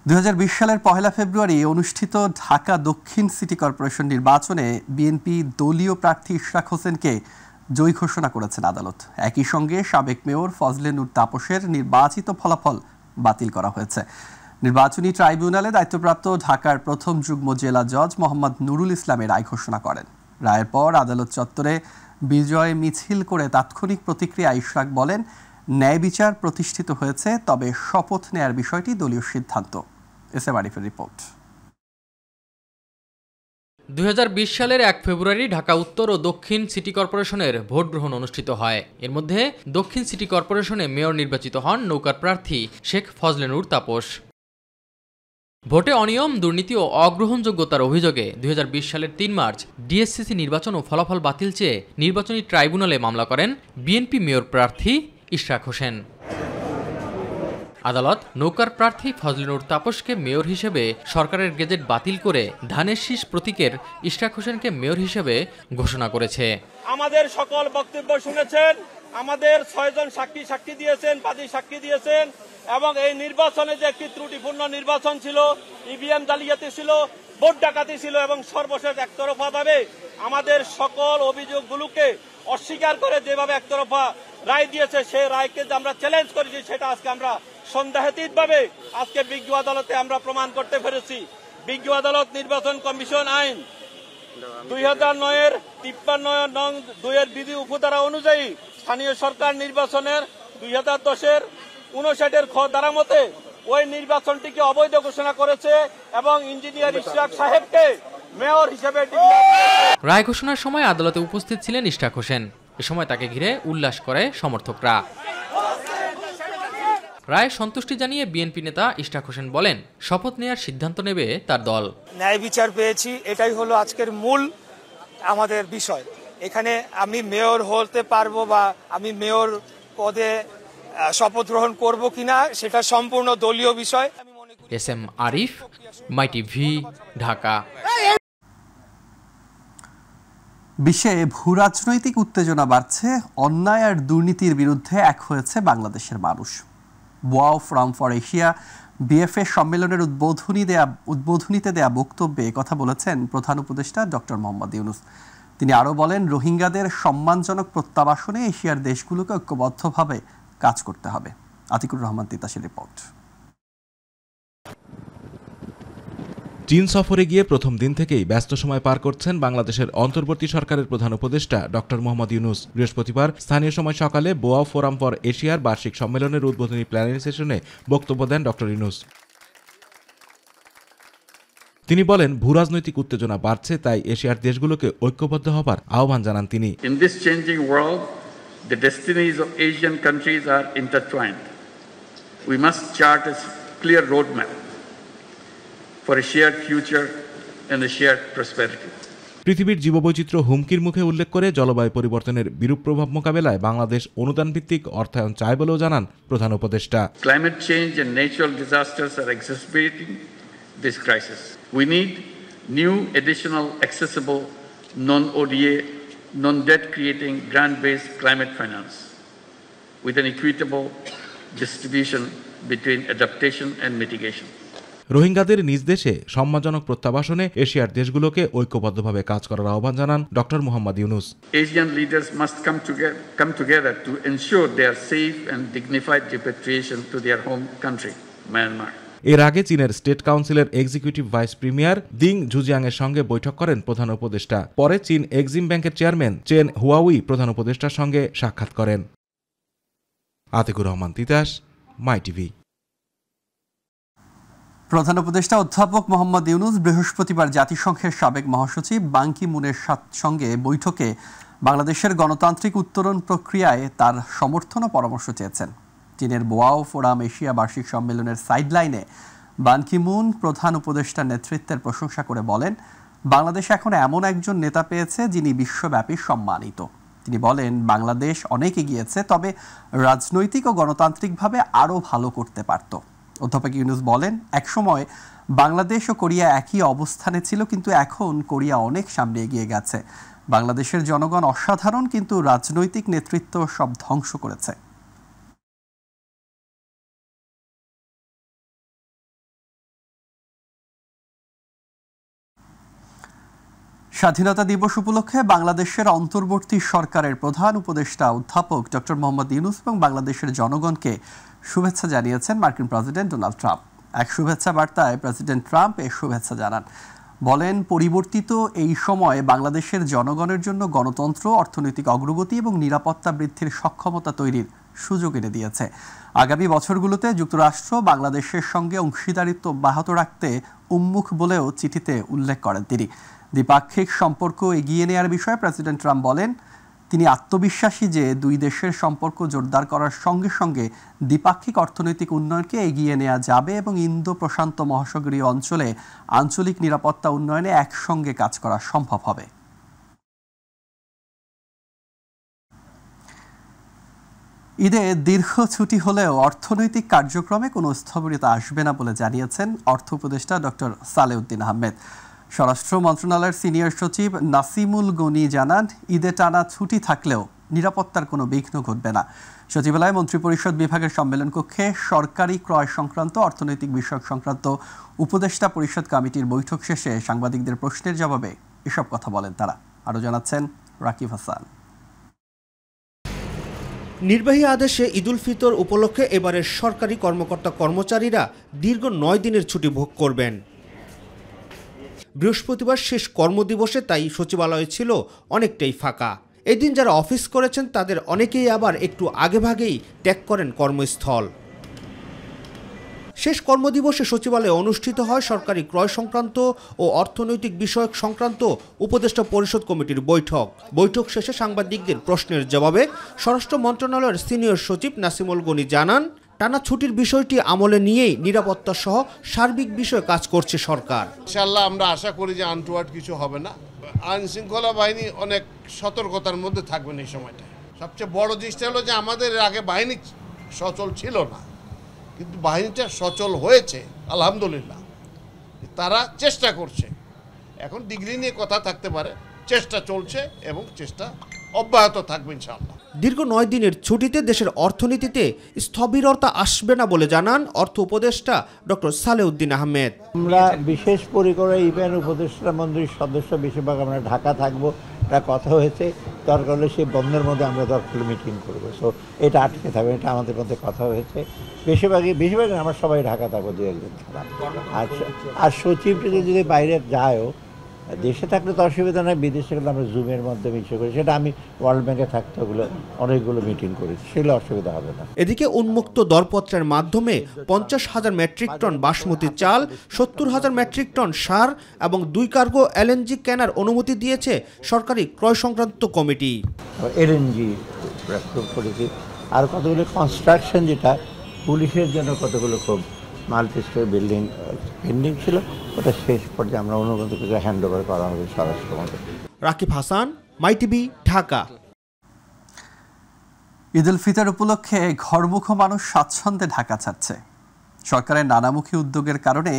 2020 সালের 1 ফেব্রুয়ারি অনুষ্ঠিত ঢাকা দক্ষিণ সিটি কর্পোরেশন নির্বাচনে বিএনপি দলীয় প্রার্থী ইশরাক হোসেনকে জয়ী ঘোষণা করেছেন আদালত। একই সঙ্গে সাবেক মেয়র ফজলে নূর তাপসের নির্বাচিত ফলাফল বাতিল করা হয়েছে। নির্বাচনী ট্রাইব্যুনালে দায়িত্বপ্রাপ্ত ঢাকার প্রথম যুগ্ম জেলা জজ মোহাম্মদ নুরুল ইসলামের রায় ঘোষণা করেন। রায়ের পর আদালত চত্বরে বিজয় মিছিল করে তাৎক্ষণিক প্রতিক্রিয়া ইশরাক বলেন, ন্যায় বিচার প্রতিষ্ঠিত হয়েছে, তবে শপথ নেয়ার বিষয়টি দলীয় সিদ্ধান্ত। এসএম আরিফের রিপোর্ট। 2020 সালের 1 ফেব্রুয়ারি ঢাকা উত্তর ও দক্ষিণ সিটি কর্পোরেশনের ভোট গ্রহণ অনুষ্ঠিত হয়। এর মধ্যে দক্ষিণ সিটি কর্পোরেশনে মেয়র নির্বাচিত হন নৌকার প্রার্থী শেখ ফজলে নূর তাপস। ভোটে অনিয়ম, দুর্নীতি ও অগ্রহণযোগ্যতার অভিযোগে 2020 সালের 3 মার্চ ডিএসসিসি নির্বাচন ও ফলাফল বাতিল চেয়ে নির্বাচনী ট্রাইব্যুনালে মামলা করেন বিএনপি মেয়র প্রার্থী ইশরাক হোসেন। আদালত নৌকার প্রার্থী ফজলে নূর তাপসকে মেয়র হিসেবে সরকারের গেজেট বাতিল করে ধানের শীষ প্রতীকের ইশরাক হোসেনকে মেয়র হিসেবে ঘোষণা করেছে। আমাদের সকল বক্তব্য শুনেছেন, আমাদের 6 জন সাক্ষী দিয়েছেন, বাদী সাক্ষী দিয়েছেন, এবং এই নির্বাচনে যে একটি ত্রুটিপূর্ণ নির্বাচন ছিল, ইভিএম জালিয়াতি ছিল, ভোট ডাকাতি ছিল, এবং সর্বশেষ একতরফাভাবে আমাদের সকল অভিযোগগুলোকে অস্বীকার করে যেভাবে একতরফা রায় দিয়েছে, সেই রায়কে যে আমরা চ্যালেঞ্জ করেছি, সেটা আজকে আমরা সন্দেহাতীতভাবে আজকে বিজ্ঞ আদালতে আমরা প্রমাণ করতে পেরেছি। বিজ্ঞ আদালত নির্বাচন কমিশন আইন 2009-এর 53(2) বিধি উপধারা অনুযায়ী স্থানীয় সরকার নির্বাচনের 2010-এর 59-এর খ ধারা মতে ওই নির্বাচনটিকে অবৈধ ঘোষণা করেছে এবং ইঞ্জিনিয়ার ইশরাক সাহেবকে মেয়র হিসেবে রায় ঘোষণার সময় আদালতে উপস্থিত ছিলেন ইশরাক হোসেন। এ সময় তাকে ঘিরে উল্লাস করে সমর্থকরা। রায়ে সন্তুষ্টি জানিয়ে বিএনপি নেতা ইশরাক হোসেন বলেন, শপথ নেওয়ার সিদ্ধান্ত নেবে তার দল। ন্যায় বিচার পেয়েছি, এটাই হলো আজকের মূল আমাদের বিষয়। এখানে আমি মেয়র হতে পারবো বা আমি মেয়র পদে শপথ গ্রহণ করব কিনা সেটা সম্পূর্ণ দলীয় বিষয়। SM Arif, MyTV, Dhaka. বিশ্বে ভূরাজনৈতিক উত্তেজনা বাড়ছে, অন্যায় আর দুর্নীতির বিরুদ্ধে এক হয়েছে বাংলাদেশের মানুষ। Wow forum for Asia BFA সম্মেলনের উদ্বোধনীতে দেয়া বক্তব্যে কথা বলেছেন প্রধান উপদেষ্টা ডক্টর মোহাম্মদ ইউনূস। তিনি আরও বলেন, রোহিঙ্গাদের সম্মানজনক প্রত্যাবাসনে এশিয়ার দেশগুলোকে ঐক্যবদ্ধভাবে কাজ করতে হবে। আতিকুর রহমান তিতাসের রিপোর্ট। চীন সফরে গিয়ে প্রথম দিন থেকেই ব্যস্ত সময় পার করছেন বাংলাদেশের অন্তর্বর্তী সরকারের প্রধান উপদেষ্টা ডক্টর মোহাম্মদ ইউনূস। বৃহস্পতিবার স্থানীয় সময় সকালে ওয়াও ফোরাম ফর এশিয়ার বার্ষিক সম্মেলনের উদ্বোধনী প্ল্যানারি সেশনে বক্তব্য দেন ডক্টর ইউনূস। তিনি বলেন, ভূরাজনৈতিক উত্তেজনা বাড়ছে, তাই এশিয়ার দেশগুলোকে ঐক্যবদ্ধ হবার আহ্বান জানান তিনি। In this changing world, the destinies of Asian countries are intertwined. We must chart a clear roadmap for a shared future and a shared prosperity. পৃথিবীর জীববৈচিত্র্য হুমকির মুখে উল্লেখ করে জলবায়ু পরিবর্তনের বিরূপ প্রভাব মোকাবেলায় বাংলাদেশ অনুদান ভিত্তিক অর্থায়ন চায় বলেও জানান প্রধান উপদেষ্টা। Climate change and natural disasters are exacerbating this crisis. We need new, additional, accessible, non-ODA, non-debt creating grant-based climate finance with an equitable distribution between adaptation and mitigation. রোহিঙ্গাদের নিজ দেশে সম্মানজনক প্রত্যাবাসনে এশিয়ার দেশগুলোকে ঐক্যবদ্ধভাবে কাজ করার আহ্বান জানান doctor Mohammad Yunus. Asian leaders must come together to ensure their safe and dignified repatriation to their home country, Myanmar. এর আগে চীনের স্টেট কাউন্সিলের এক্সিকিউটিভ ভাইস প্রিমিয়ার দিং জুজিয়াং এর সঙ্গে বৈঠক করেন প্রধান উপদেষ্টা। পরে চীন এক্সিম ব্যাংকের চেয়ারম্যান চেন হুয়াউই প্রধান উপদেষ্টার সঙ্গে সাক্ষাৎ করেন। আতিকুর রহমান তিতাস, মাইটিভি। প্রধান উপদেষ্টা অধ্যাপক মোহাম্মদ ইউনূস বৃহস্পতিবার জাতিসংঘের সাবেক মহাসচিব বান কি মুনের সঙ্গে বৈঠকে বাংলাদেশের গণতান্ত্রিক উত্তরণ প্রক্রিয়ায় তার সমর্থন ও পরামর্শ চেয়েছেন। চীনের ওয়াও ফোরাম এশিয়া বার্ষিক সম্মেলনের সাইডলাইনে বান কি মুন প্রধান উপদেষ্টার নেতৃত্বের প্রশংসা করে বলেন, বাংলাদেশ এখন এমন একজন নেতা পেয়েছে যিনি বিশ্বব্যাপী সম্মানিত। তিনি বলেন, বাংলাদেশ অনেক এগিয়েছে, তবে রাজনৈতিক ও গণতান্ত্রিকভাবে আরও ভালো করতে পারত। অধ্যাপক ইউনূস বলেন, একসময় বাংলাদেশ ও কোরিয়া একই অবস্থানে ছিল, কিন্তু এখন কোরিয়া অনেক সামনে এগিয়ে গেছে। বাংলাদেশের জনগণ অসাধারণ, কিন্তু রাজনৈতিক নেতৃত্ব সব ধ্বংস করেছে। স্বাধীনতা দিবস উপলক্ষে বাংলাদেশের অন্তর্বর্তী সরকারের প্রধান উপদেষ্টা অধ্যাপক ডক্টর মোহাম্মদ ইউনূস এবং বাংলাদেশের জনগণকে শুভেচ্ছা জানিয়েছেন মার্কিন প্রেসিডেন্ট ডোনাল্ড ট্রাম্প। এক শুভেচ্ছা বার্তায় প্রেসিডেন্ট ট্রাম্প এই শুভেচ্ছা জানান। বলেন, পরিবর্তিত এই সময়ে বাংলাদেশের জনগণের জন্য গণতন্ত্র, অর্থনৈতিক অগ্রগতি এবং নিরাপত্তা বৃদ্ধির সক্ষমতা তৈরির সুযোগ এনে দিয়েছে। আগামী বছরগুলোতে যুক্তরাষ্ট্র বাংলাদেশের সঙ্গে অংশীদারিত্ব অব্যাহত রাখতে উন্মুখ বলেও চিঠিতে উল্লেখ করেন তিনি। দ্বিপাক্ষিক সম্পর্ক এগিয়ে নেওয়ার বিষয়ে প্রেসিডেন্ট ট্রাম্প বলেন, তিনি আত্মবিশ্বাসী যে দুই দেশের সম্পর্ক জোরদার করার সঙ্গে সঙ্গে দ্বিপাক্ষিক অর্থনৈতিক উন্নয়নকে এগিয়ে নেওয়া যাবে এবং ইন্দো প্রশান্ত মহাসাগরীয় অঞ্চলে আঞ্চলিক নিরাপত্তা উন্নয়নে একসঙ্গে কাজ করা সম্ভব হবে। ঈদে দীর্ঘ ছুটি হলেও অর্থনৈতিক কার্যক্রমে কোনো স্থবিরতা আসবে না বলে জানিয়েছেন অর্থ উপদেষ্টা ডক্টর সালেউদ্দিন আহমেদ। স্বরাষ্ট্র মন্ত্রণালয়ের সিনিয়র সচিব নাসিমুল গনি জানান, ঈদে টানা ছুটি থাকলেও নিরাপত্তার কোনো বিঘ্ন ঘটবে না। সচিবালয়ে মন্ত্রিপরিষদ বিভাগের সম্মেলন কক্ষে সরকারি ক্রয় সংক্রান্ত অর্থনৈতিক বিষয়ক সংক্রান্ত উপদেষ্টা পরিষদ কমিটির বৈঠক শেষে সাংবাদিকদের প্রশ্নের জবাবে এসব কথা বলেন তারা। আরও জানাচ্ছেন রাকিব হাসান। নির্বাহী আদেশে ঈদুল ফিতর উপলক্ষে এবারের সরকারি কর্মকর্তা কর্মচারীরা দীর্ঘ 9 দিনের ছুটি ভোগ করবেন। বৃহস্পতিবার শেষ কর্মদিবসে তাই সচিবালয় ছিল অনেকটাই ফাঁকা। এদিন যারা অফিস করেছেন তাদের অনেকেই আবার একটু আগেভাগেই ত্যাগ করেন কর্মস্থল। শেষ কর্মদিবসে সচিবালয়ে অনুষ্ঠিত হয় সরকারি ক্রয় সংক্রান্ত ও অর্থনৈতিক বিষয়ক সংক্রান্ত উপদেষ্টা পরিষদ কমিটির বৈঠক শেষে সাংবাদিকদের প্রশ্নের জবাবে স্বরাষ্ট্র মন্ত্রণালয়ের সিনিয়র সচিব নাসিমুল গনি জানান, টানা ছুটির বিষয়টি আমলে নিয়েই নিরাপত্তা সহ সার্বিক বিষয়ে কাজ করছে সরকার। ইনশাআল্লাহ আমরা আশা করি যে আনটুয়ার্ড কিছু হবে না। আইন শৃঙ্খলা বাহিনী অনেক সতর্কতার মধ্যে থাকবেন এই সময়টা। সবচেয়ে বড় জিনিসটা হলো যে আমাদের আগে বাহিনী সচল ছিল না, কিন্তু বাহিনীটা সচল হয়েছে আলহামদুলিল্লাহ। তারা চেষ্টা করছে, এখন ডিগ্রি নিয়ে কথা থাকতে পারে, চেষ্টা চলছে এবং চেষ্টা অব্যাহত থাকবে ইনশাআল্লাহ। দীর্ঘ 9 দিনের ছুটিতে দেশের অর্থনীতিতে স্থবিরতা আসবে না বলে জানান অর্থ উপদেষ্টা ডক্টর সালেউদ্দিন আহমেদ। আমরা বিশেষ পরিকরে ইভেন উপদেষ্টা মন্ত্রীর সদস্য বেশিরভাগ আমরা ঢাকা থাকবো, এটা কথা হয়েছে। দরকার হলে সেই বন্ধের মধ্যে আমরা দরকার মিটিং করবো, সো এটা আটকে থাকবে, এটা আমাদের মধ্যে কথা হয়েছে। বেশিরভাগই আমরা সবাই ঢাকা থাকবো 2-1 দিন ছাড়া। আর সচিবটি যদি বাইরে যায়ও, দেশে থাকলে তো অসুবিধা নয়, বিদেশে গেলে আমরা জুমের মাধ্যমে ইস্যু করি, সেটা আমি ওয়ার্ল্ড ব্যাংকে থাকতে অনেকগুলো মিটিং করেছি, সেগুলো অসুবিধা হবে না। এদিকে উন্মুক্ত দরপত্রের মাধ্যমে 50,000 মেট্রিক টন বাসমতি চাল, 70,000 মেট্রিক টন সার এবং 2 কার্গো LNG কেনার অনুমতি দিয়েছে সরকারি ক্রয় সংক্রান্ত কমিটি। LNG করেছি, আর কতগুলো কনস্ট্রাকশন, যেটা পুলিশের জন্য কতগুলো খুব মাল্টি স্টোর বিল্ডিং পেন্ডিং ছিল, ওটা শেষ পর্যায়ে আমরা অনুমোদন করে হ্যান্ড ওভার করা হবে স্বরাষ্ট্র মন্ত্রী। রাকিব হাসান, মাইটিভি, ঢাকা। ঈদুল ফিতর উপলক্ষে ঘরমুখো মানুষ স্বাচ্ছন্দ্যে ঢাকা ছাড়ছে। সরকারের নানামুখী উদ্যোগের কারণে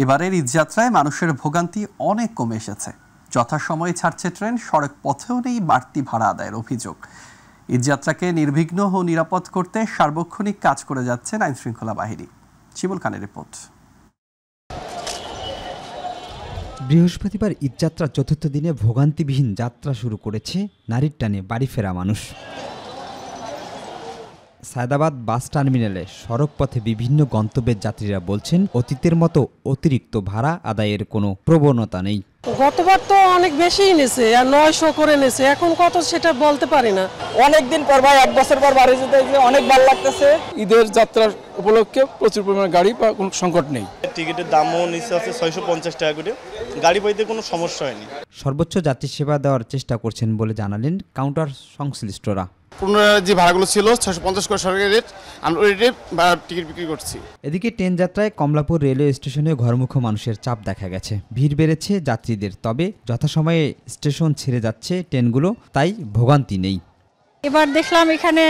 এবারের ঈদযাত্রায় মানুষের ভোগান্তি অনেক কমে এসেছে। যথাসময়ে ছাড়ছে ট্রেন, সড়ক পথেও নেই বাড়তি ভাড়া আদায়ের অভিযোগ। ঈদযাত্রাকে নির্বিঘ্ন ও নিরাপদ করতে সার্বক্ষণিক কাজ করে যাচ্ছেন আইনশৃঙ্খলা বাহিনী। শিবুল খানের রিপোর্ট। বৃহস্পতিবার ঈদযাত্রার 4র্থ দিনে ভোগান্তিবিহীন যাত্রা শুরু করেছে নারীর টানে বাড়ি ফেরা মানুষ। সায়দাবাদ বাস টার্মিনালে সড়ক পথে বিভিন্ন গন্তব্যের যাত্রীরা বলছেন, অতীতের মতো অতিরিক্ত ভাড়া আদায়ের কোনো প্রবণতা নেই। গতবার তো অনেক বেশি নিছে, আর 900 করে নিছে, এখন কত সেটা বলতে পারি না। অনেকদিন পর ভাই, 1 বছর পর বাড়ি যেতে অনেক ভালো লাগতেছে। ঈদের যাত্রার উপলক্ষে প্রচুর পরিমাণে গাড়ি বা কোনো সংকট নেই। টিকিটের দামও নিচে আছে 650 টাকা করে, গাড়ি পাইতে কোনো সমস্যা হয়নি। সর্বোচ্চ যাত্রী সেবা দেওয়ার চেষ্টা করছেন বলে জানালেন কাউন্টার সংশ্লিষ্টরা। পুনরায় যে ভাড়াগুলো ছিল 650 করে সরকারি রেট, আমরা ওই রেট ভাড়া টিকিট বিক্রি করছি। এদিকে ট্রেন যাত্রায় কমলাপুর রেলওয়ে স্টেশনে ঘরমুখো মানুষের চাপ দেখা গেছে। ভিড় বেড়েছে যাত্রীদের, তবে যথাসময়ে স্টেশন ছেড়ে যাচ্ছে ট্রেনগুলো, তাই ভোগান্তি নেই। এবার দেখলাম এখানে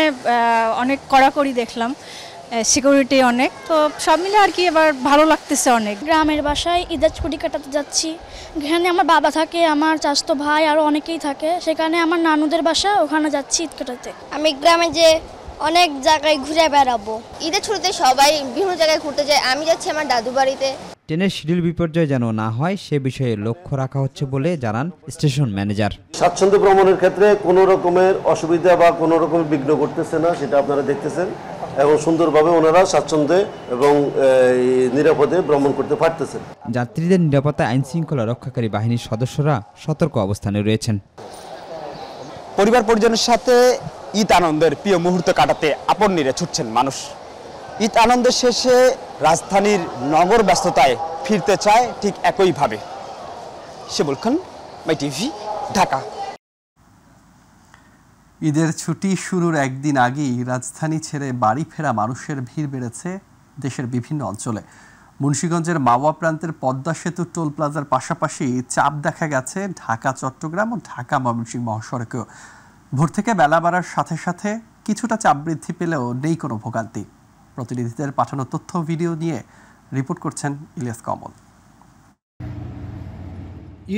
অনেক কড়াকড়ি দেখলাম, সিকিউরিটি অনেক, তো সব মিলে আর কি এবার ভালো লাগতেছে অনেক। গ্রামের বাসায় ঈদের ছুটি কাটাতে যাচ্ছি, এখানে আমার বাবা থাকে, আমার চাচাতো ভাই আরও অনেকেই থাকে, সেখানে আমার নানুদের বাসা, ওখানে যাচ্ছি ঈদ কাটাতে। আমি গ্রামে যে অনেক জায়গায় ঘুরে বেড়াবো, ঈদের ছুটিতে সবাই বিভিন্ন জায়গায় ঘুরতে যায়, আমি যাচ্ছি আমার দাদু বাড়িতে। ট্রেনের শিডিউল বিপর্যয় যেন না হয় সে বিষয়ে লক্ষ্য রাখা হচ্ছে বলে জানান স্টেশন ম্যানেজার। স্বাচ্ছন্দ্য ভ্রমণের ক্ষেত্রে কোনো রকমের অসুবিধা বা কোনো রকমের বিঘ্ন করতেছে না, সেটা আপনারা দেখতেছেন, এবং সুন্দরভাবে ওনারা স্বাচ্ছন্দ্যে এবং নিরাপদে ভ্রমণ করতে পারতেছেন। যাত্রীদের নিরাপত্তা আইন শৃঙ্খলা রক্ষাকারী বাহিনীর সদস্যরা সতর্ক অবস্থানে রয়েছেন। পরিবার পরিজনের সাথে ঈদ আনন্দের প্রিয় মুহূর্ত কাটাতে আপন নিরে ছুটছেন মানুষ। ঈদ আনন্দের শেষে রাজধানীর নগর ব্যস্ততায় ফিরতে চায় ঠিক একইভাবে। শিবুল খান, MyTV, ঢাকা। ঈদের ছুটি শুরুর একদিন আগেই রাজধানী ছেড়ে বাড়ি ফেরা মানুষের ভিড় বেড়েছে দেশের বিভিন্ন অঞ্চলে। মুন্সিগঞ্জের মাওয়া প্রান্তের পদ্মা সেতু টোল প্লাজার পাশাপাশি চাপ দেখা গেছে ঢাকা চট্টগ্রাম ও ঢাকা ময়মনসিংহ মহাসড়কেও। ভোর থেকে বেলা বাড়ার সাথে সাথে কিছুটা চাপ বৃদ্ধি পেলেও নেই কোনো ভোগান্তি। প্রতিনিধিদের পাঠানো তথ্য ভিডিও নিয়ে রিপোর্ট করছেন ইলিয়াস কমল।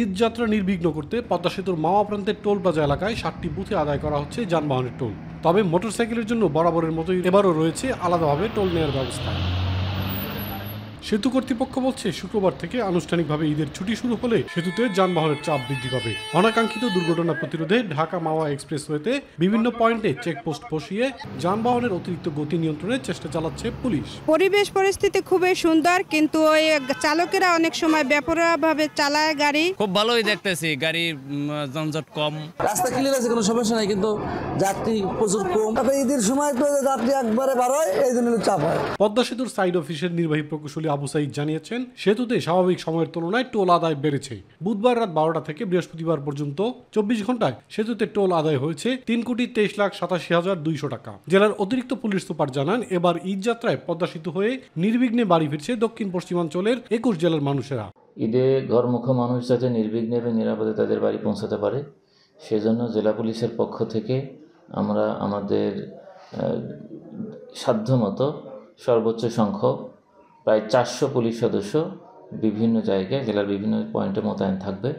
ঈদ যাত্রা নির্বিঘ্ন করতে পদ্মা সেতুর মাওয়া প্রান্তের টোল প্লাজা এলাকায় 7টি বুথে আদায় করা হচ্ছে যানবাহনের টোল। তবে মোটরসাইকেলের জন্য বরাবরের মতোই এবারও রয়েছে আলাদাভাবে টোল নেওয়ার ব্যবস্থা। সেতু কর্তৃপক্ষ বলছে শুক্রবার থেকে আনুষ্ঠানিকভাবে ঈদের ছুটি শুরু হলে সেতুতে যানবাহনের চাপ বৃদ্ধি পাবে। অনাকাঙ্ক্ষিত দুর্ঘটনা প্রতিরোধে ঢাকা মাওয়া এক্সপ্রেসওয়েতে বিভিন্ন পয়েন্টে চেকপোস্ট বসিয়ে যানবাহনের অতিরিক্ত গতি নিয়ন্ত্রণের চেষ্টা চালাচ্ছে পুলিশ। পরিবেশ পরিস্থিতি খুবই সুন্দর, কিন্তু ওই চালকেরা অনেক সময় বেপরোয়াভাবে চালায় গাড়ি। খুব ভালোই দেখতেছি, গাড়ির যানজট কম, রাস্তা ক্লিয়ার আছে, কোনো সমস্যা নাই, কিন্তু যাত্রী প্রচুর কম। ঈদের সময় তো যাত্রী একবারে বাড়ায়, এই জন্য চাপ হয়। পদ্মা সেতুর সাইড অফিসের নির্বাহী প্রকৌশলী আবু সাইদ জানিয়েছেন, সেতুতে স্বাভাবিক সময়ের তুলনায় টোল আদায় বেড়েছে। বুধবার রাত 12টা থেকে বৃহস্পতিবার পর্যন্ত 24 ঘন্টায় সেতুতে টোল আদায় হয়েছে 3,23,87,200 টাকা। জেলার অতিরিক্ত পুলিশ সুপার জানান, এবার ঈদ যাত্রায় পদ্মা সেতু হয়ে নির্বিঘ্নে বাড়ি ফিরছে দক্ষিণ পশ্চিমাঞ্চলের 21 জেলার মানুষেরা। ঈদে ঘরমুখ মানুষ যাতে নির্বিঘ্নে এবং নিরাপদে তাদের বাড়ি পৌঁছাতে পারে, সেজন্য জেলা পুলিশের পক্ষ থেকে আমরা আমাদের সাধ্যমতো সর্বোচ্চ সংখ্যক প্রায় 400 পুলিশ সদস্য বিভিন্ন জায়গায় জেলার বিভিন্ন পয়েন্টে মোতায়েন থাকবে।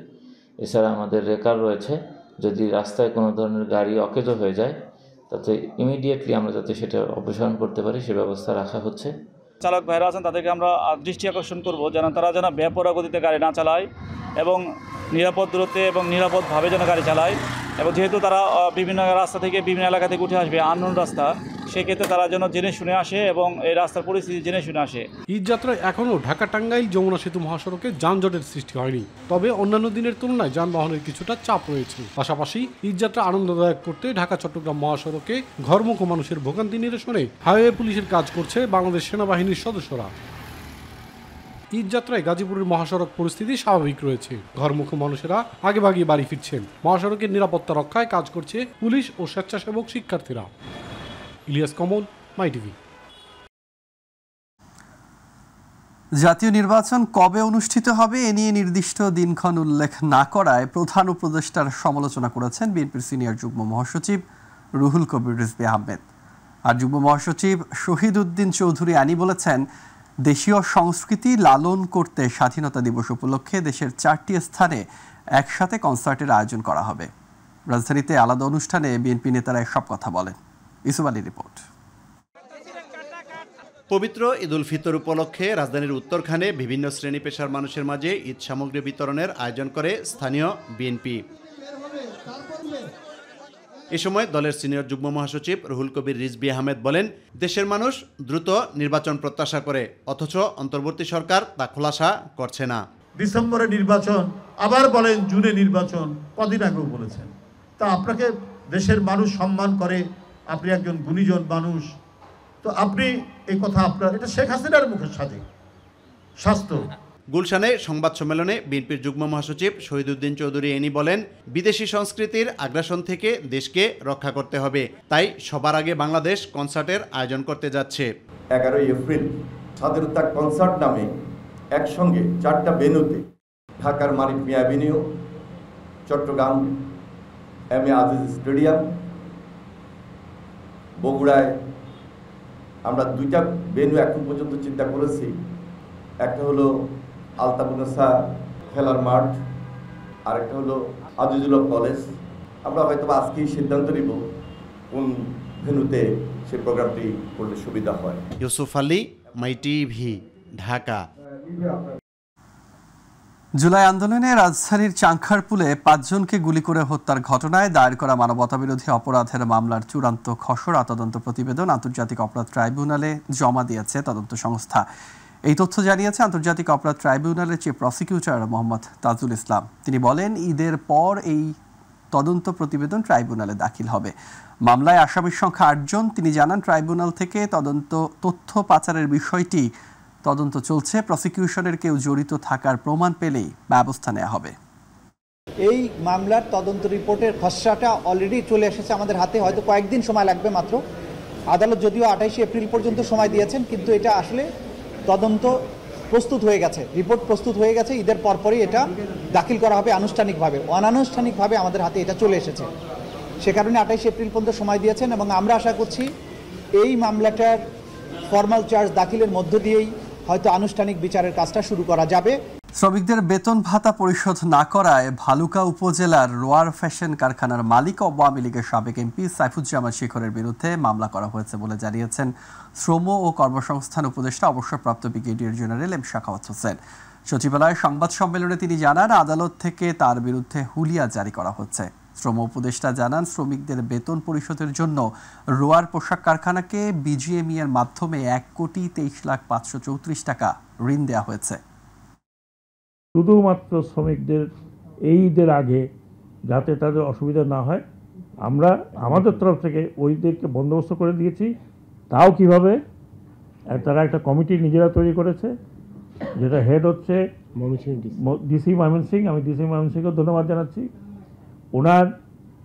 এছাড়া আমাদের রেকার রয়েছে, যদি রাস্তায় কোনো ধরনের গাড়ি অকেজো হয়ে যায় তাতে ইমিডিয়েটলি আমরা যাতে সেটা অপসারণ করতে পারি সে ব্যবস্থা রাখা হচ্ছে। চালক ভাইরা আছেন তাদেরকে আমরা দৃষ্টি আকর্ষণ করব যেন তারা যেন বেপরোয়া গতিতে গাড়ি না চালায় এবং নিরাপদ দূরত্বে এবং নিরাপদভাবে যেন গাড়ি চালায়। এবং যেহেতু তারা বিভিন্ন রাস্তা থেকে বিভিন্ন এলাকা থেকে উঠে আসবে আননোন রাস্তা, সেক্ষেত্রে তারা যেন জেনে শুনে আসে এবং এই রাস্তার পরিস্থিতি জেনে শুনে আসে। ঈদ যাত্রায় এখনও ঢাকা টাঙ্গাইল যমুনা সেতু মহাসড়কে যানজটের সৃষ্টি হয়নি, তবে অন্যান্য দিনের তুলনায় যানবাহনের কিছুটা চাপ রয়েছে। পাশাপাশি ঈদ যাত্রা আনন্দদায়ক করতে ঢাকা চট্টগ্রাম মহাসড়কে ঘরমুখ মানুষের ভোগান্তি নিরসনে হাইওয়ে পুলিশের কাজ করছে বাংলাদেশ সেনাবাহিনীর সদস্যরা। ঈদ যাত্রায় গাজীপুরের মহাসড়ক পরিস্থিতি স্বাভাবিক রয়েছে। ঘরমুখ মানুষেরা আগেভাগে বাড়ি ফিরছেন। মহাসড়কের নিরাপত্তা রক্ষায় কাজ করছে পুলিশ ও স্বেচ্ছাসেবক শিক্ষার্থীরা। ইলিয়াস কমল, MyTV। জাতীয় নির্বাচন কবে অনুষ্ঠিত হবে এ নিয়ে নির্দিষ্ট দিনক্ষণ উল্লেখ না করায় প্রধান উপদেষ্টার সমালোচনা করেছেন বিএনপির সিনিয়র যুগ্ম মহাসচিব রুহুল কবির রিজভী আহমেদ। আর যুগ্ম মহাসচিব শহীদ উদ্দিন চৌধুরী আনি বলেছেন, দেশীয় সংস্কৃতি লালন করতে স্বাধীনতা দিবস উপলক্ষে দেশের 4টি স্থানে একসাথে কনসার্টের আয়োজন করা হবে। রাজধানীতে আলাদা অনুষ্ঠানে বিএনপি নেতারা এসব কথা বলেন। ইসুফ আলীর রিপোর্ট। পবিত্র ঈদুল ফিতর উপলক্ষে রাজধানীর উত্তরখানে বিভিন্ন শ্রেণী পেশার মানুষের মাঝে ঈদ সামগ্রী বিতরণের আয়োজন করে স্থানীয় বিএনপি। এ সময় দলের সিনিয়র যুগ্ম মহাসচিব রুহুল কবির রিজভী আহমেদ বলেন, দেশের মানুষ দ্রুত নির্বাচন প্রত্যাশা করে, অথচ অন্তর্বর্তী সরকার তা খোলাসা করছে না। ডিসেম্বরে নির্বাচন, আবার বলেন জুনে নির্বাচন, কদিন আগেও বলেছেন। তা আপনাকে দেশের মানুষ সম্মান করে, আপনি একজন গুণীজন মানুষ, তো আপনি এই কথা আপনার, এটা শেখ হাসিনার মুখে সাজে স্বাস্থ্য। গুলশানে সংবাদ সম্মেলনে বিএনপির যুগ্ম মহাসচিব শহীদ উদ্দিন চৌধুরী এনি বলেন, বিদেশি সংস্কৃতির আগ্রাসন থেকে দেশকে রক্ষা করতে হবে, তাই সবার আগে বাংলাদেশ কনসার্টের আয়োজন করতে যাচ্ছে। 11 এপ্রিল স্বাধীনতা কনসার্ট নামে একসঙ্গে 4টা ভেন্যুতে, ঢাকার মানিক মিয়া avenue, Chittagong M A Aziz stadium, বগুড়ায় আমরা 2টা ভেন্যু এখন পর্যন্ত চিন্তা করেছি। একটা হলো আলতাফুন্নেসা খেলার মাঠ, আরেকটা হলো আজিজুল হক কলেজ। আমরা হয়তো আজকেই সিদ্ধান্ত নিব কোন ভেন্যুতে সেই প্রোগ্রামটি করলে সুবিধা হয়। ইউসুফ আলী, MyTV, ঢাকা। জুলাই আন্দোলনে রাজধানীর চাংখারপুলে ৫ জনকে গুলি করে হত্যার ঘটনায় দায়ের করা মানবতাবিরোধী অপরাধের মামলার চূড়ান্ত খসড়া তদন্ত প্রতিবেদন আন্তর্জাতিক অপরাধ ট্রাইব্যুনালে জমা দিয়েছে তদন্ত সংস্থা। এই তথ্য জানিয়েছে আন্তর্জাতিক অপরাধ ট্রাইব্যুনালের চিফ প্রসিকিউটর মোহাম্মদ তাজুল ইসলাম। তিনি বলেন, ঈদের পর এই তদন্ত প্রতিবেদন ট্রাইব্যুনালে দাখিল হবে। মামলায় আসামির সংখ্যা ৮ জন। তিনি জানান, ট্রাইব্যুনাল থেকে তথ্য পাচারের বিষয়টি তদন্ত চলছে। প্রসিকিউশনের কেউ জড়িত থাকার প্রমাণ পেলেই ব্যবস্থা নেওয়া হবে। এই মামলার তদন্ত রিপোর্টের খসড়াটা অলরেডি চলে এসেছে আমাদের হাতে, হয়তো কয়েকদিন সময় লাগবে মাত্র। আদালত যদিও ২৮ এপ্রিল পর্যন্ত সময় দিয়েছেন, কিন্তু এটা আসলে তদন্ত প্রস্তুত হয়ে গেছে, রিপোর্ট প্রস্তুত হয়ে গেছে। ঈদের পরপরই এটা দাখিল করা হবে আনুষ্ঠানিকভাবে। অনানুষ্ঠানিকভাবে আমাদের হাতে এটা চলে এসেছে, সে কারণে ২৮ এপ্রিল পর্যন্ত সময় দিয়েছেন এবং আমরা আশা করছি এই মামলাটার ফর্মাল চার্জ দাখিলের মধ্য দিয়েই হয়তো আনুষ্ঠানিক বিচারের কাজটা শুরু করা যাবে। শ্রমিকদের বেতন ভাতা পরিশোধ না করায় ভালুকা উপজেলার রোয়ার ফ্যাশন কারখানার মালিক আওয়ামী লীগের সাবেক এমপি সাইফুজ্জামান শিখরের বিরুদ্ধে মামলা করা হয়েছে বলে জানিয়েছেন শ্রম ও কর্মসংস্থান উপদেষ্টা অবসরপ্রাপ্ত brigadier general M Sakhawat Hossain. সচিবালয়ে সংবাদ সম্মেলনে তিনি জানান, আদালত থেকে তার বিরুদ্ধে হুলিয়া জারি করা হচ্ছে। শ্রম উপদেষ্টা জানান, শ্রমিকদের বেতন পরিশোধের জন্য রোয়ার পোশাক কারখানাকে বিজিএমই এর মাধ্যমে ১,২৩,৫৩৪ টাকা ঋণ দেওয়া হয়েছে। শুধুমাত্র শ্রমিকদের এই ঈদের আগে যাতে তাদের অসুবিধা না হয়, আমরা আমাদের তরফ থেকে ওইদেরকে বন্দোবস্ত করে দিয়েছি। তাও কিভাবে, তারা একটা কমিটি নিজেরা তৈরি করেছে, যেটা হেড হচ্ছে ডিসি ময়মনসিং। আমি ডিসি ময়মনসিংকে ধন্যবাদ জানাচ্ছি, ওনার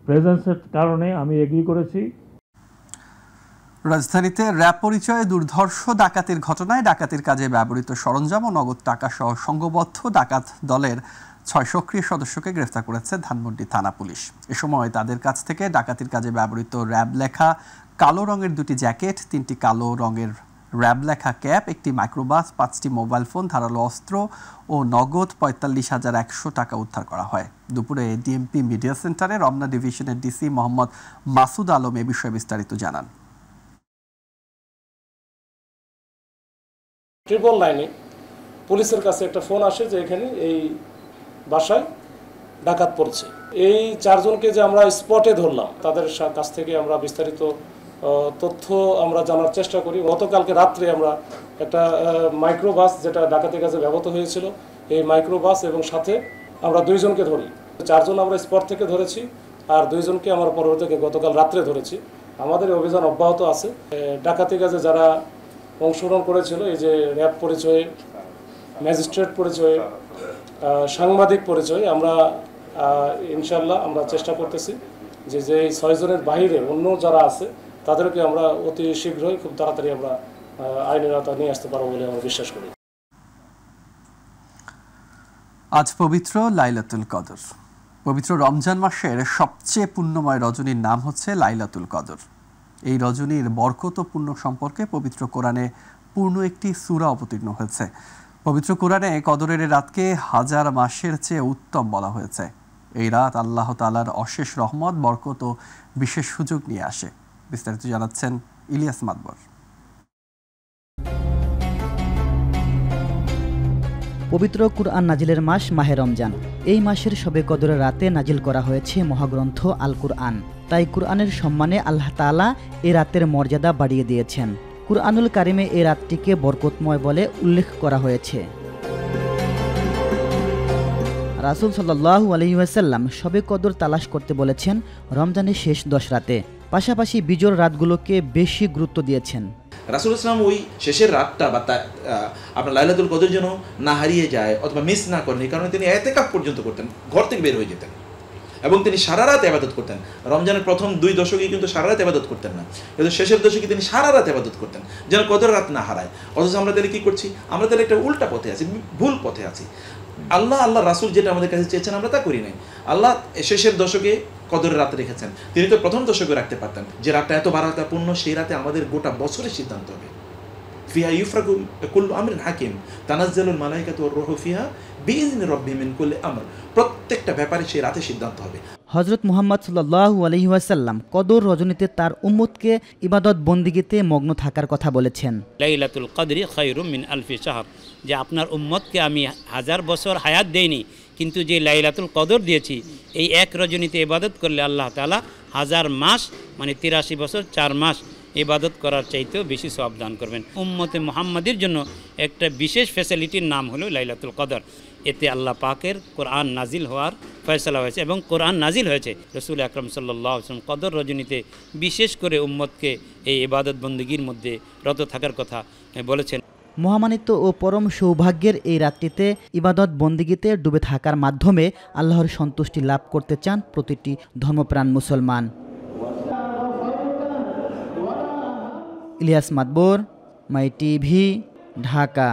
প্রেজেন্সের কারণে আমি এগ্রি করেছি। রাজধানীতে র্যাব পরিচয়ে দুর্ধর্ষ ডাকাতির ঘটনায় ডাকাতির কাজে ব্যবহৃত সরঞ্জাম ও নগদ টাকা সহ সংঘবদ্ধ ডাকাত দলের ৬ সক্রিয় সদস্যকে গ্রেফতার করেছে ধানমন্ডি থানা পুলিশ। এ সময় তাদের কাছ থেকে ডাকাতির কাজে ব্যবহৃত র্যাব লেখা কালো রঙের 2টি জ্যাকেট, 3টি কালো রঙের র্যাব লেখা ক্যাপ, একটি মাইক্রোবাস, 5টি মোবাইল ফোন, ধারালো অস্ত্র ও নগদ ৪৫,১০০ টাকা উদ্ধার করা হয়। দুপুরে ডিএমপি মিডিয়া সেন্টারে রমনা ডিভিশনের ডিসি মোহাম্মদ মাসুদ আলম এ বিষয়ে বিস্তারিত জানান। ট্রিপল লাইনে পুলিশের কাছে একটা ফোন আসে যে এখানে এই বাসায় ডাকাত পড়ছে। এই 4 জনকে যে আমরা স্পটে ধরলাম, তাদের কাছ থেকে আমরা বিস্তারিত তথ্য আমরা জানার চেষ্টা করি। গতকালকে রাত্রে আমরা একটা মাইক্রোবাস, যেটা ডাকাতির কাজে ব্যবহৃত হয়েছিল, এই মাইক্রোবাস এবং সাথে আমরা 2 জনকে ধরি। 4 জন আমরা স্পট থেকে ধরেছি, আর 2 জনকে আমরা পরবর্তীতে গতকাল রাত্রে ধরেছি। আমাদের অভিযান অব্যাহত আছে। ডাকাতি কাজে যারা অংশগ্রহণ করেছিল, এই যে র্যাব পরিচয়ে, ম্যাজিস্ট্রেট পরিচয়ে, সাংবাদিক পরিচয়ে, আমরা ইনশাল্লাহ আমরা চেষ্টা করতেছি যে 6 জনের বাইরে অন্য যারা আছে তাদেরকে আমরা অতি শীঘ্রই খুব তাড়াতাড়ি আমরা আইনের আওতায় নিয়ে আসতে পারবো বলে আমরা বিশ্বাস করি। আজ পবিত্র লাইলাতুল কদর। পবিত্র রমজান মাসের সবচেয়ে পুণ্যময় রজনীর নাম হচ্ছে লাইলাতুল কদর। এই রজনীর বরকত ও পুণ্য সম্পর্কে পবিত্র কোরআনে পূর্ণ একটি সূরা অবতীর্ণ হয়েছে। পবিত্র কোরআনে কদরের রাতকে 1000 মাসের চেয়ে উত্তম বলা হয়েছে। এই রাত আল্লাহ তাআলার অশেষ রহমত, বরকত ও বিশেষ সুযোগ নিয়ে আসে। বিস্তারিত জানাচ্ছেন ইলিয়াস মাদবর। পবিত্র কুরআন নাজিলের মাস মাহে রমজান। এই মাসের শবে কদরের রাতে নাজিল করা হয়েছে মহাগ্রন্থ আল কুরআন। তাই কুরআনের সম্মানে আল্লাহ তাআলা এই রাতের মর্যাদা বাড়িয়ে দিয়েছেন। কুরআনুল কারিমে এই রাতটিকে বরকতময় বলে উল্লেখ করা হয়েছে। রাসূল সাল্লাল্লাহু আলাইহি ওয়াসাল্লাম শবে কদর তালাশ করতে বলেছেন রমজানের শেষ 10 রাতে। পাশাপাশি বিজোড় রাতগুলোকে বেশি গুরুত্ব দিয়েছেন। রাসূল ইসলাম ওই শেষের রাতটা বা আপনার লাইলাতুল কদর যেন না হারিয়ে যায় অথবা মিস না করেন, এই কারণে তিনি এতেকাফ পর্যন্ত করতেন, ঘর থেকে বের হয়ে যেতেন এবং তিনি সারা রাত ইবাদত করতেন। রমজানের প্রথম 2 দশকে কিন্তু সারা রাত ইবাদত করতেন না, কিন্তু শেষের দশকে তিনি সারা রাত ইবাদত করতেন যেন কদর রাত না হারায়। অথচ আমরা তাহলে কী করছি? আমরা তাহলে একটা উল্টা পথে আছি, ভুল পথে আছি। আল্লাহ রাসূল যেটা আমাদের কাছে চেয়েছেন আমরা তা করি নাই। আল্লাহ শেষের দশকে কদরের রাত রেখেছেন, তিনি তো প্রথম দশকে রাখতে পারতেন। যে রাতটা এত বারাকাপূর্ণ, সেই রাতে আমাদের গোটা বছরের সিদ্ধান্ত হবে। ফিহা ইউফরাকু কুল্লু আমরিন হাকিম তানাজ্জালুল মালাইকাতু ওয়ার রূহু ফিহা বিইজনি রাব্বিহিম মিন কুল্লি আমর। প্রত্যেকটা ব্যাপারে সেই রাতে সিদ্ধান্ত হবে। হযরত মুহাম্মদ সাল্লাল্লাহু আলাইহি ওয়াসাল্লাম কদর রজনীতে তার উম্মতকে ইবাদত বন্দিগিতে মগ্ন থাকার কথা বলেছেন। লাইলাতুল কদরি খায়রুম মিন আলফি শাহর, যে আপনার উম্মতকে আমি 1000 বছর হায়াত দেইনি, কিন্তু যে লাইলাতুল কদর দিয়েছি এই এক রজনীতে ইবাদত করলে আল্লাহ তাআলা 1000 মাস মানে 83 বছর 4 মাস ইবাদত করার চাইতেও বেশি সওয়াব দান করবেন। উম্মতে মুহাম্মাদের জন্য একটা বিশেষ ফ্যাসিলিটির নাম হলো লাইলাতুল কদর। এতে আল্লাহ পাকের কোরআন নাজিল হওয়ার ফয়সালা হয়েছে এবং কোরআন নাজিল হয়েছে রাসূল আকরাম সাল্লাল্লাহু আলাইহি ওয়াসাল্লাম কদর রজনীতে বিশেষ করে উম্মতকে এই ইবাদত বন্দেগীর মধ্যে রত থাকার কথা বলেছেন। মহামানিত্য ও পরম সৌভাগ্যের এই রাত্রিতে ইবাদত বন্দিগিতে ডুবে থাকার মাধ্যমে আল্লাহর সন্তুষ্টি লাভ করতে চান প্রতিটি ধর্মপ্রাণ মুসলমান। ইলিয়াস মাতবর, মাই টিভি, ঢাকা।